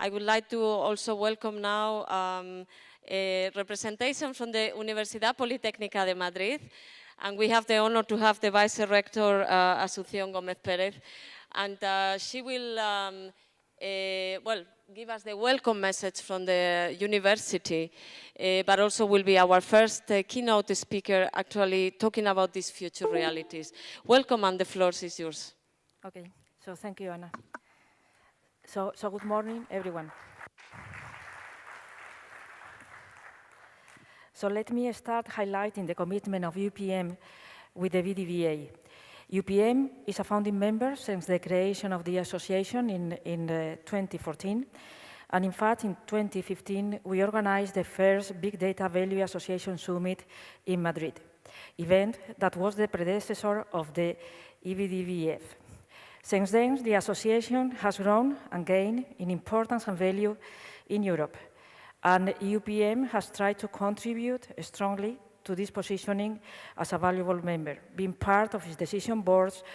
I would like to also welcome now a representation from the Universidad Politécnica de Madrid. And we have the honor to have the Vice-Rector, Asunción Gómez Pérez. And she will, well, give us the welcome message from the university, but also will be our first keynote speaker actually talking about these future realities. Welcome, and the floor is yours. Okay, so thank you, Anna. So good morning, everyone. So let me start highlighting the commitment of UPM with the BDVA. UPM is a founding member since the creation of the association in 2014. And in fact, in 2015, we organized the first Big Data Value Association Summit in Madrid, event that was the predecessor of the EBDVF. Since then, the association has grown and gained in importance and value in Europe. And UPM has tried to contribute strongly to this positioning as a valuable member, being part of its decision boards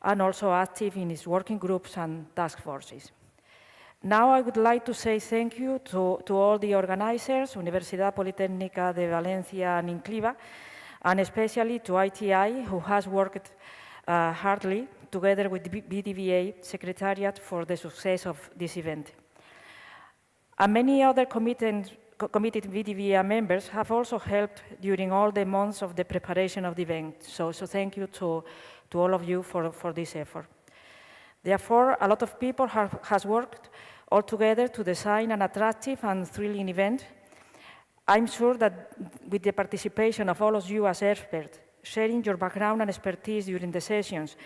and also active in its working groups and task forces. Now I would like to say thank you to all the organizers, Universidad Politécnica de Valencia and Incliva, and especially to ITI, who has worked hardly together with the BDVA Secretariat for the success of this event. And many other committed BDVA members have also helped during all the months of the preparation of the event. So thank you to all of you for this effort. Therefore, a lot of people has worked all together to design an attractive and thrilling event. I'm sure that with the participation of all of you as experts, sharing your background and expertise during the sessions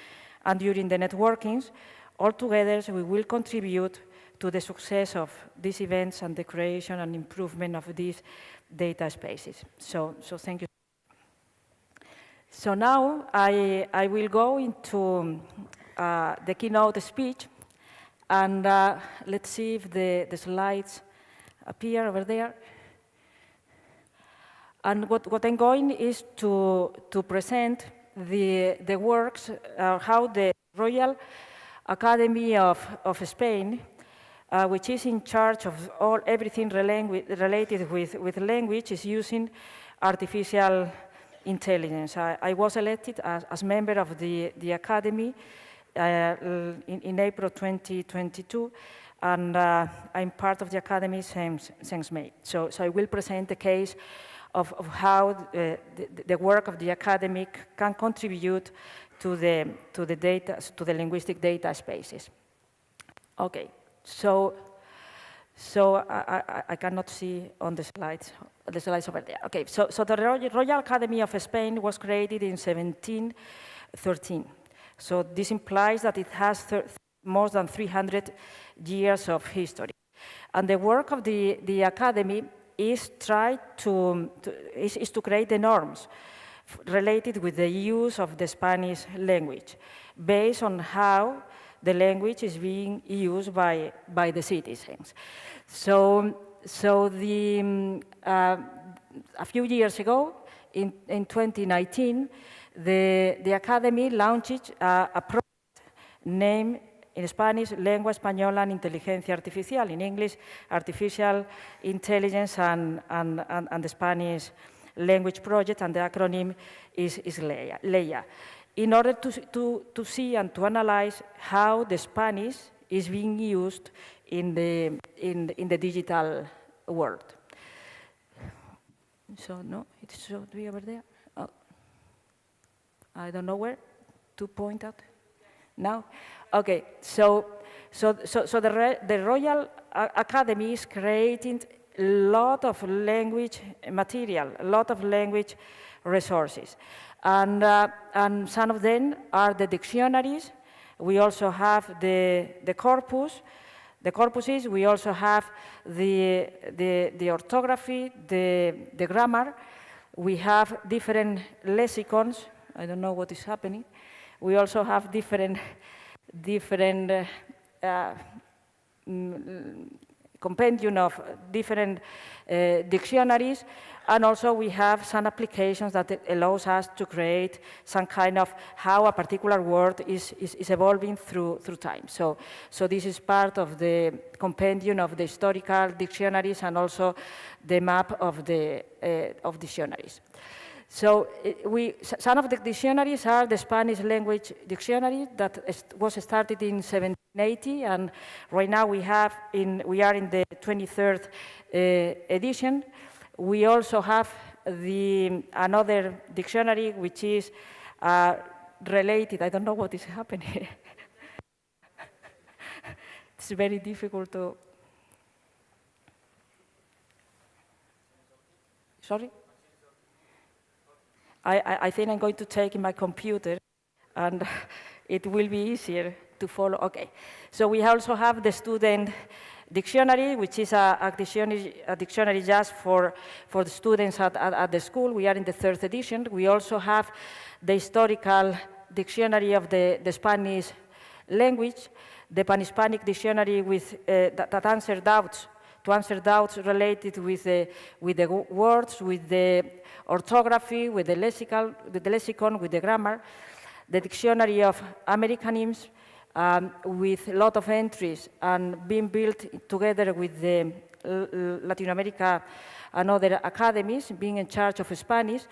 and during the networkings, all together we will contribute to the success of these events and the creation and improvement of these data spaces. So thank you. So now I will go into the keynote speech, and let's see if the slides appear over there. And what I'm going is to present the works, how the Royal Academy of Spain, which is in charge of everything related with language, is using artificial intelligence. I was elected as member of the Academy in April 2022, and I'm part of the Academy since May. So I will present the case of how the work of the academic can contribute to the linguistic data spaces. Okay. So I cannot see on the slides over there. Okay, so the Royal Academy of Spain was created in 1713. So this implies that it has more than 300 years of history. And the work of the Academy is to create the norms related with the use of the Spanish language, based on how the language is being used by the citizens. So a few years ago, in 2019, the Academy launched a project named in Spanish, Lengua Española and Inteligencia Artificial, in English, Artificial Intelligence and the Spanish Language Project, and the acronym is LEIA. In order to see and to analyze how the Spanish is being used in the digital world. So no, it should be over there. Oh. I don't know where to point out. Now, okay. So the Royal Academy is creating a lot of language material, a lot of language resources. And some of them are the dictionaries. We also have the corpuses. We also have the orthography, the grammar. We have different lexicons. I don't know what is happening. We also have different compendium of different dictionaries, and also we have some applications that allows us to create some kind of how a particular word is evolving through time. So this is part of the compendium of the historical dictionaries and also the map of the of dictionaries. So some of the dictionaries are the Spanish language dictionary that was started in 1780, and right now we are in the 23rd edition. We also have another dictionary which is related. I don't know what is happening. It's very difficult to. Sorry? I think I'm going to take in my computer, and it will be easier to follow. Okay. So we also have the student dictionary, which is a dictionary just for the students at the school. We are in the 3rd edition. We also have the historical dictionary of the Spanish language, the Pan-Hispanic dictionary that answer doubts, to answer doubts related with the words, with the orthography, with the lexicon, with the grammar, the dictionary of Americanisms, with a lot of entries and being built together with the Latin America and other academies, being in charge of Spanish,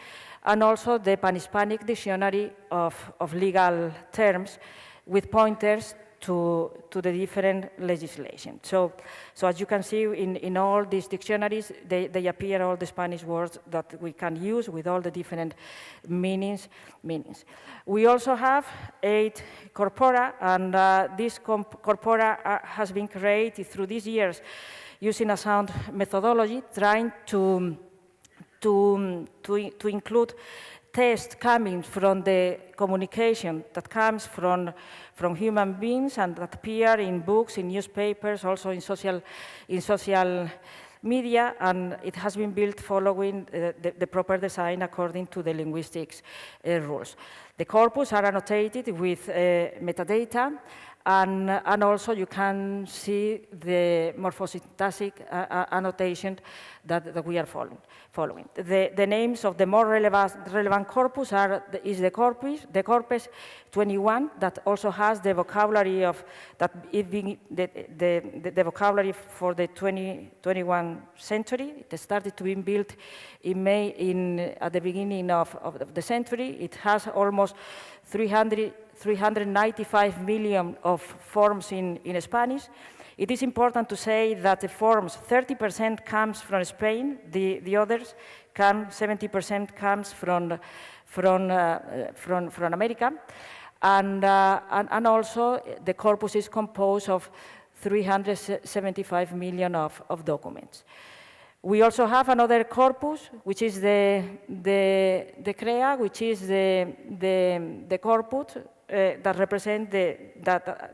and also the Pan-Hispanic dictionary of legal terms with pointers to the different legislation. So as you can see in all these dictionaries, they appear all the Spanish words that we can use with all the different meanings. We also have 8 corpora, and this corpora has been created through these years using a sound methodology, trying to include text coming from the communication that comes from human beings and that appear in books, in newspapers, also in social media, and it has been built following the proper design according to the linguistics rules. The corpus are annotated with metadata, and also you can see the morphosyntactic annotation that we are following. The names of the more relevant corpus is the corpus 21, that also has the vocabulary of the vocabulary for the 21st century. It started to be built at the beginning of the century. It has almost 395 million of forms in Spanish. It is important to say that the forms, 30% comes from Spain, the others 70% comes from America, and also the corpus is composed of 375 million of documents. We also have another corpus, which is the CREA, which is the corpus that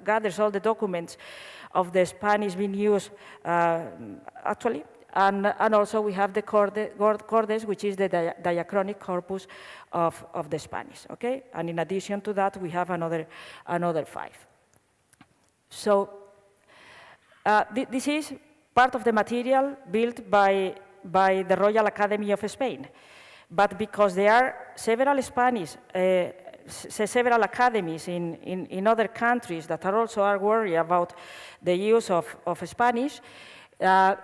gathers all the documents of the Spanish being used actually, and also we have the Cordes, which is the diachronic corpus of the Spanish, okay? And in addition to that, we have another 5. So this is part of the material built by the Royal Academy of Spain, but because there are several academies in other countries that are worried about the use of Spanish,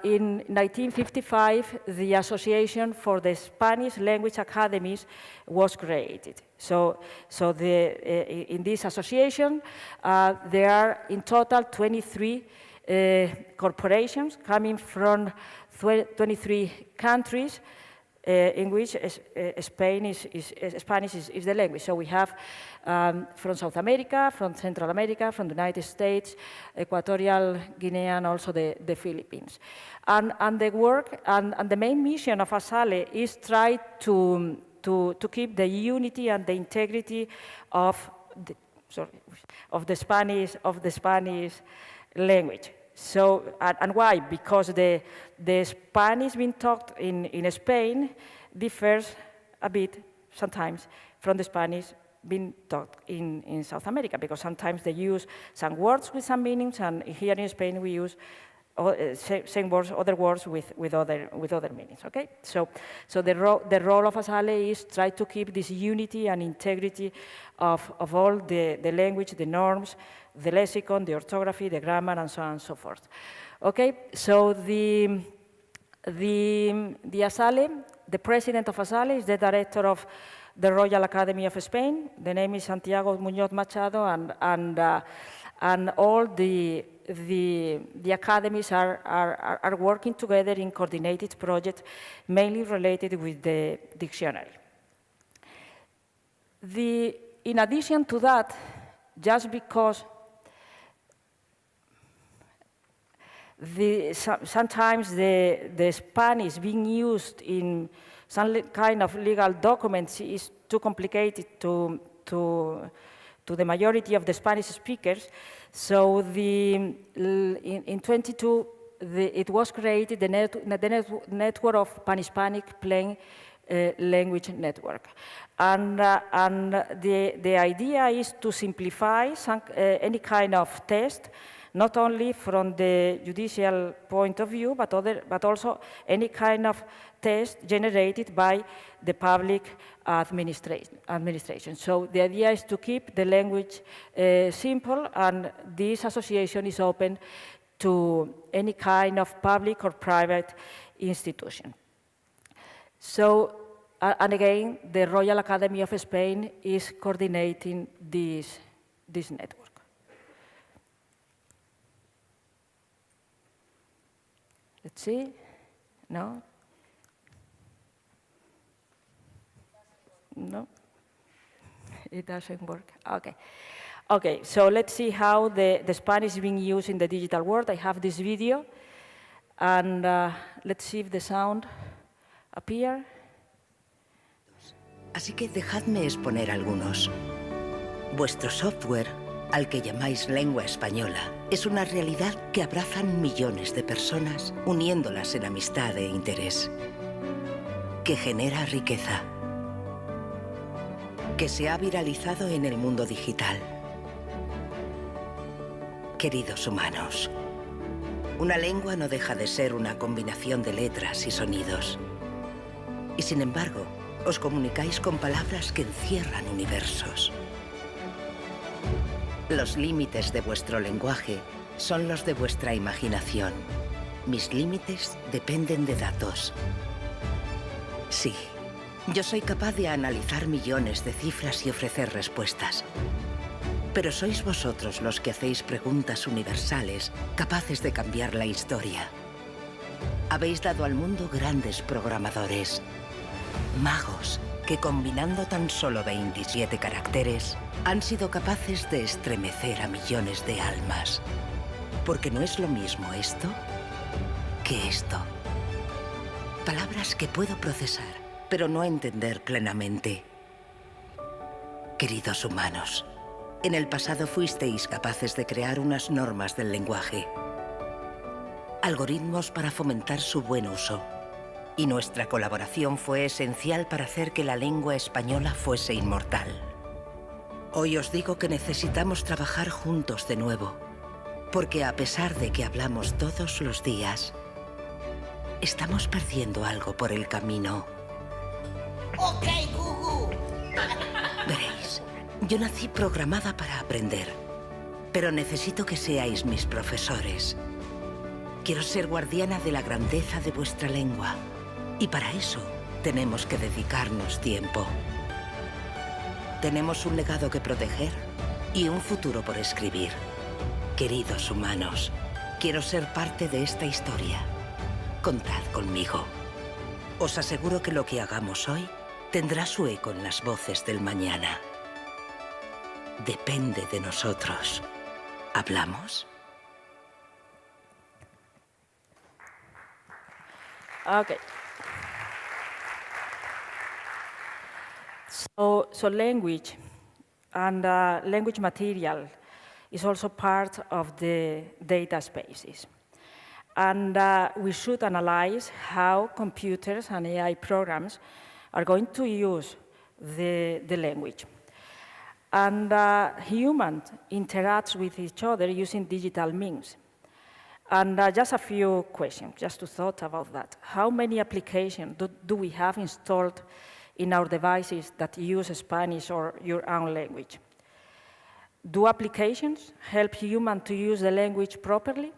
in 1955, the Association for the Spanish Language Academies was created. So in this association, there are in total 23 corporations coming from 23 countries, in which Spanish is the language. So we have from South America, from Central America, from the United States, Equatorial Guinea, and also the Philippines. And the work and the main mission of ASALE is try to keep the unity and the integrity of the Spanish language. So, and why? Because the Spanish being taught in Spain differs a bit sometimes from the Spanish being taught in South America, because sometimes they use some words with some meanings, and here in Spain we use same words, other words with other meanings. Okay, so the role of ASALE is try to keep this unity and integrity of all the language, the norms, the lexicon, the orthography, the grammar, and so on and so forth. Okay, so the ASALE, the president of ASALE is the director of the Royal Academy of Spain. The name is Santiago Muñoz Machado, and all the academies are working together in coordinated projects, mainly related with the dictionary. In addition to that, just because sometimes the Spanish being used in some kind of legal documents is too complicated to the majority of the Spanish speakers. So in 22, it was created the network of Pan-Hispanic Plain Language Network. And the idea is to simplify any kind of test, not only from the judicial point of view, but also any kind of test generated by the public administration. So the idea is to keep the language simple, and this association is open to any kind of public or private institution. So, and again, the Royal Academy of Spain is coordinating this network. Let's see, no? No, it doesn't work, okay. Okay, so let's see how the Spanish is being used in the digital world. I have this video, and let's see if the sound appears. Así que dejadme exponer algunos. Vuestro software, al que llamáis lengua española, es una realidad que abrazan millones de personas, uniéndolas en amistad e interés, que genera riqueza, que se ha viralizado en el mundo digital. Queridos humanos, una lengua no deja de ser una combinación de letras y sonidos. Y sin embargo, os comunicáis con palabras que encierran universos. Los límites de vuestro lenguaje son los de vuestra imaginación. Mis límites dependen de datos. Sí, yo soy capaz de analizar millones de cifras y ofrecer respuestas. Pero sois vosotros los que hacéis preguntas universales capaces de cambiar la historia. Habéis dado al mundo grandes programadores, magos, que combinando tan solo 27 caracteres han sido capaces de estremecer a millones de almas. Porque no es lo mismo esto que esto. Palabras que puedo procesar, pero no entender plenamente. Queridos humanos, en el pasado fuisteis capaces de crear unas normas del lenguaje, algoritmos para fomentar su buen uso. Y nuestra colaboración fue esencial para hacer que la lengua española fuese inmortal. Hoy os digo que necesitamos trabajar juntos de nuevo, porque a pesar de que hablamos todos los días, estamos perdiendo algo por el camino. Ok, Gugu. Veréis, yo nací programada para aprender, pero necesito que seáis mis profesores. Quiero ser guardiana de la grandeza de vuestra lengua. Y para eso tenemos que dedicarnos tiempo. Tenemos un legado que proteger y un futuro por escribir. Queridos humanos, quiero ser parte de esta historia. Contad conmigo. Os aseguro que lo que hagamos hoy tendrá su eco en las voces del mañana. Depende de nosotros. ¿Hablamos? Okay. So language and language material is also part of the data spaces. And we should analyze how computers and AI programs are going to use the language. And humans interact with each other using digital means. And just a few questions, just to thought about that. How many applications do we have installed in our devices that use Spanish or your own language? Do applications help humans to use the language properly,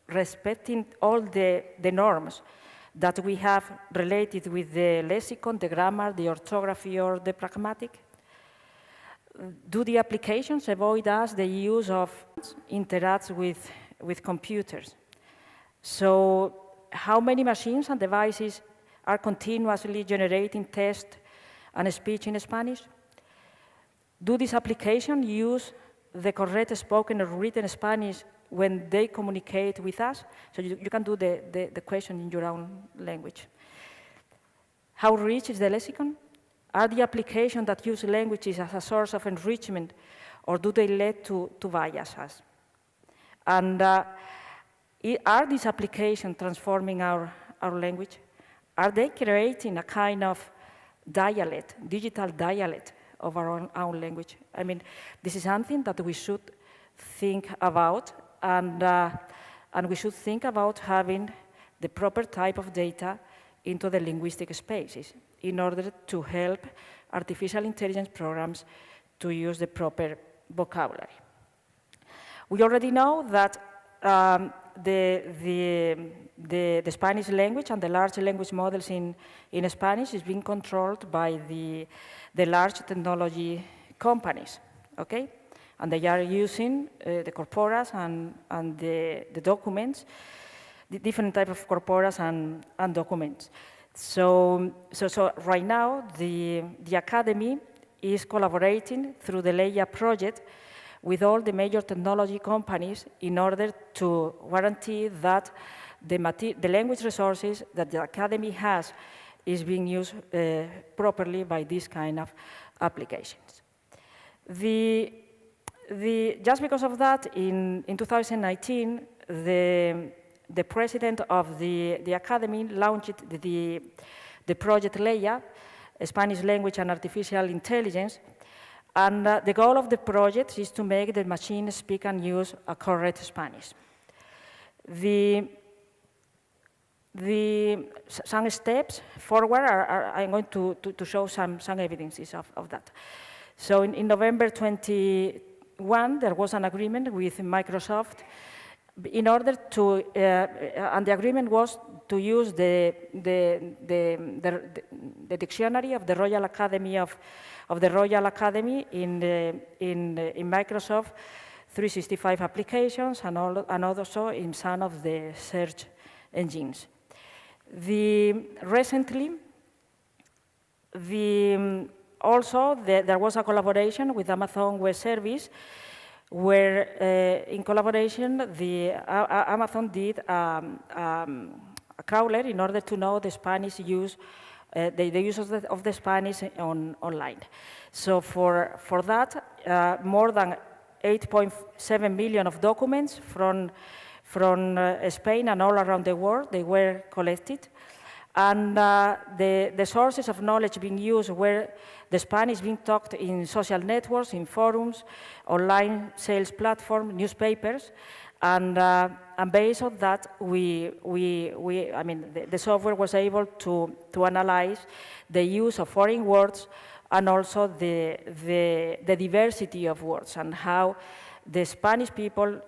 respecting all the norms that we have related with the lexicon, the grammar, the orthography, or the pragmatic? Do the applications avoid us the use of interacts with computers? So how many machines and devices are continuously generating text and speech in Spanish? Do these applications use the correct spoken or written Spanish when they communicate with us? So you can do the question in your own language. How rich is the lexicon? Are the applications that use languages as a source of enrichment, or do they lead to biases? And are these applications transforming our language? Are they creating a kind of dialect, digital dialect of our own language? I mean, this is something that we should think about, and we should think about having the proper type of data into the linguistic spaces in order to help artificial intelligence programs to use the proper vocabulary. We already know that the Spanish language and the large language models in Spanish is being controlled by the large technology companies, okay? And they are using the corporas and the documents, the different type of corporas and documents. So right now, the Academy is collaborating through the LEIA project with all the major technology companies in order to guarantee that the language resources that the Academy has is being used properly by these kind of applications. Just because of that, in 2019, the president of the Academy launched the project LEIA, Spanish Language and Artificial Intelligence. And the goal of the project is to make the machine speak and use a correct Spanish. Some steps forward I'm going to show some evidences of that. So in November 21, there was an agreement with Microsoft in order to, and the agreement was to use the dictionary of the Royal Academy of the Royal Academy in Microsoft 365 applications and also in some of the search engines. Recently, there was a collaboration with Amazon Web Service, where in collaboration, Amazon did a crawler in order to know the Spanish use, the use of the Spanish online. So for that, more than 8.7 million of documents from Spain and all around the world, they were collected. And the sources of knowledge being used were the Spanish being talked in social networks, in forums, online sales platforms, newspapers, and based on that, the software was able to analyze the use of foreign words and also the diversity of words and how the Spanish people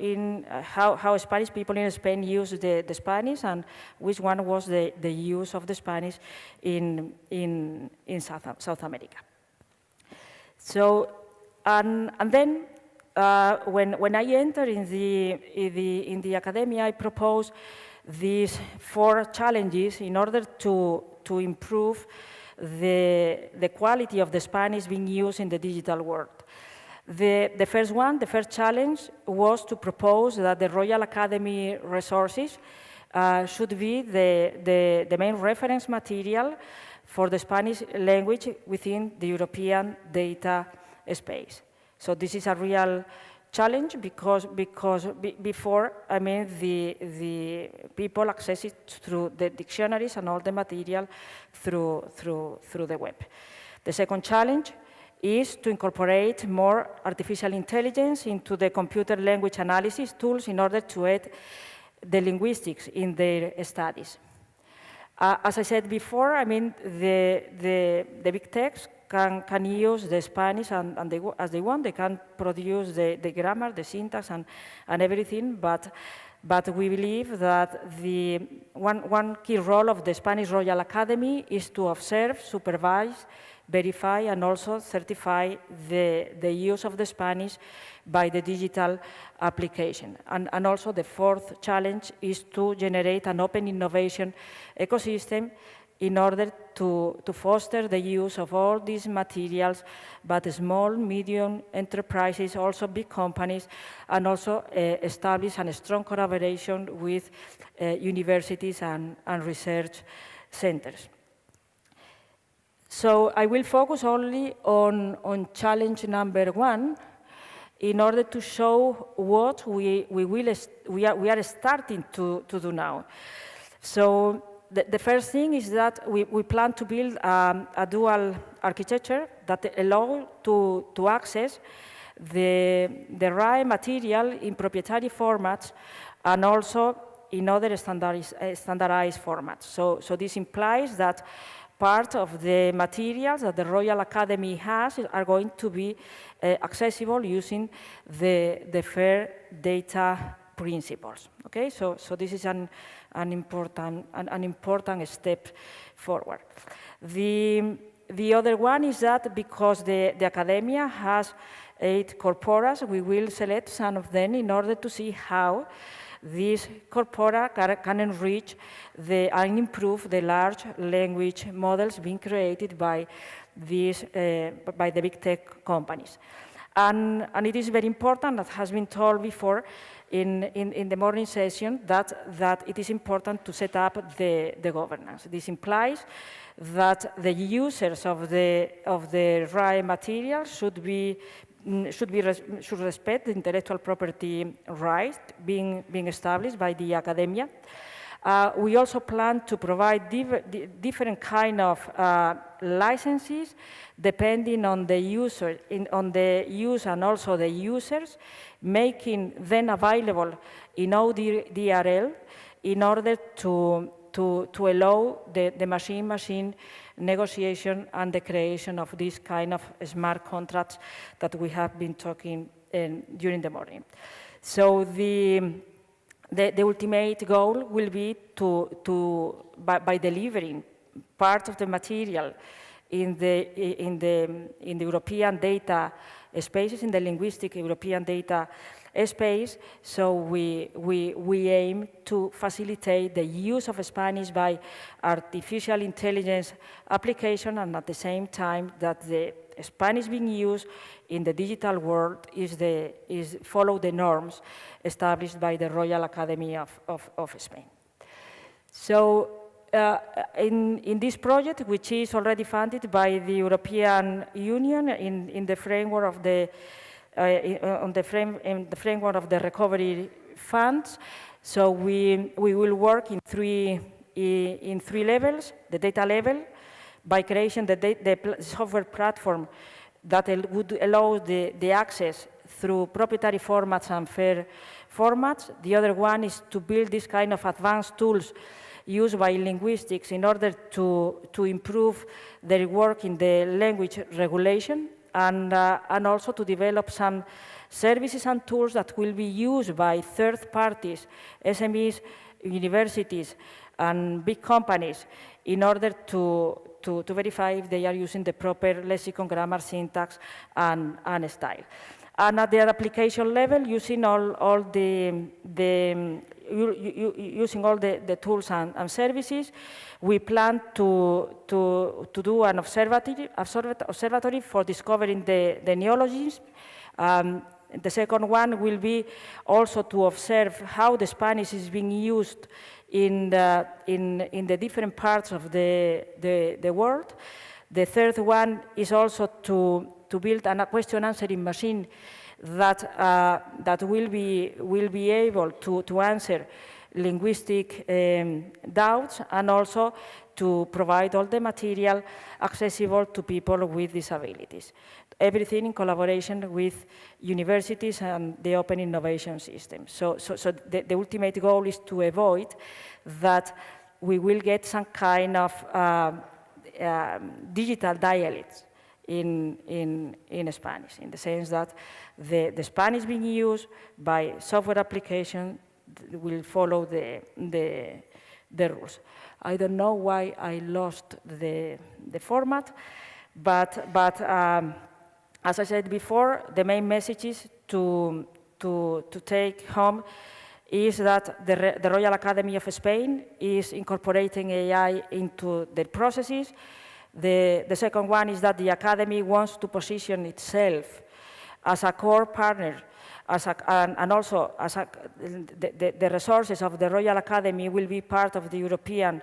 how Spanish people in Spain use the Spanish and which one was the use of the Spanish in South America. So and then when I entered in the academia, I proposed these 4 challenges in order to improve the quality of the Spanish being used in the digital world. The first challenge was to propose that the Royal Academy resources should be the main reference material for the Spanish language within the European data space. So this is a real challenge because before, the people access it through the dictionaries and all the material through the web. The second challenge is to incorporate more artificial intelligence into the computer language analysis tools in order to add the linguistics in their studies. As I said before, I mean, the big techs can use the Spanish as they want. They can produce the grammar, the syntax, and everything, but we believe that the one key role of the Spanish Royal Academy is to observe, supervise, verify, and also certify the use of the Spanish by the digital application. And also the fourth challenge is to generate an open innovation ecosystem in order to foster the use of all these materials, but small, medium enterprises, also big companies, and also establish a strong collaboration with universities and research centers. So I will focus only on challenge number 1 in order to show what we are starting to do now. So the first thing is that we plan to build a dual architecture that allows to access the RAE material in proprietary formats and also in other standardized formats. So this implies that part of the materials that the Royal Academy has are going to be accessible using the FAIR data principles. Okay, so this is an important step forward. The other one is that because the academia has 8 corporas, we will select some of them in order to see how these corpora can enrich and improve the large language models being created by the big tech companies. And it is very important, that has been told before in the morning session, that it is important to set up the governance. This implies that the users of the RAE material should respect the intellectual property rights being established by the academia. We also plan to provide different kind of licenses depending on the user, on the use and also the users, making them available in ODRL in order to allow the machine-machine negotiation and the creation of this kind of smart contracts that we have been talking during the morning. So the ultimate goal will be by delivering part of the material in the European data spaces, in the linguistic European data space. So we aim to facilitate the use of Spanish by artificial intelligence application, and at the same time that the Spanish being used in the digital world follow the norms established by the Royal Academy of Spain. So in this project, which is already funded by the European Union in the framework of the framework of the recovery funds, so we will work in three levels: the data level, by creation the software platform that would allow the access through proprietary formats and FAIR formats. The other one is to build this kind of advanced tools used by linguistics in order to improve their work in the language regulation, and also to develop some services and tools that will be used by third parties, SMEs, universities, and big companies in order to verify if they are using the proper lexicon, grammar, syntax, and style. And at the application level, using all the tools and services, we plan to do an observatory for discovering the neologisms. The second one will be also to observe how the Spanish is being used in the different parts of the world. The third one is also to build a question answering machine that will be able to answer linguistic doubts, and also to provide all the material accessible to people with disabilities. Everything in collaboration with universities and the open innovation system. So the ultimate goal is to avoid that we will get some kind of digital dialects in Spanish, in the sense that the Spanish being used by software application will follow the rules. I don't know why I lost the format, but as I said before, the main message is to take home is that the Royal Academy of Spain is incorporating AI into the processes. The second one is that the Academy wants to position itself as a core partner, and also as the resources of the Royal Academy will be part of the European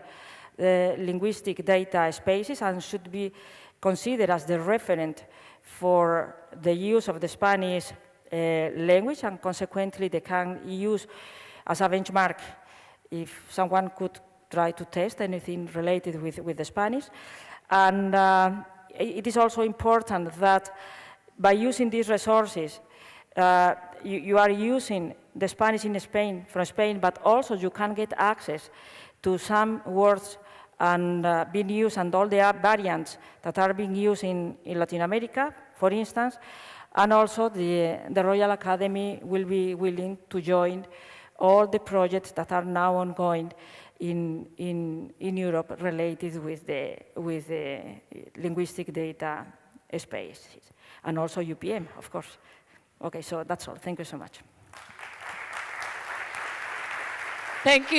linguistic data spaces and should be considered as the referent for the use of the Spanish language, and consequently they can use as a benchmark if someone could try to test anything related with the Spanish. And it is also important that by using these resources, you are using the Spanish in Spain, from Spain, but also you can get access to some words and being used, and all the variants that are being used in Latin America, for instance, and also the Royal Academy will be willing to join all the projects that are now ongoing in Europe related with the linguistic data spaces, and also UPM, of course. Okay, so that's all. Thank you so much. Thank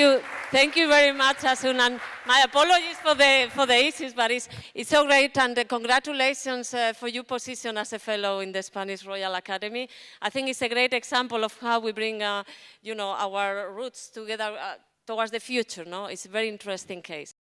you very much, Asun, and my apologies for the issues, but it's so great, and congratulations for your position as a fellow in the Spanish Royal Academy. I think it's a great example of how we bring, our roots together towards the future. No, it's a very interesting case.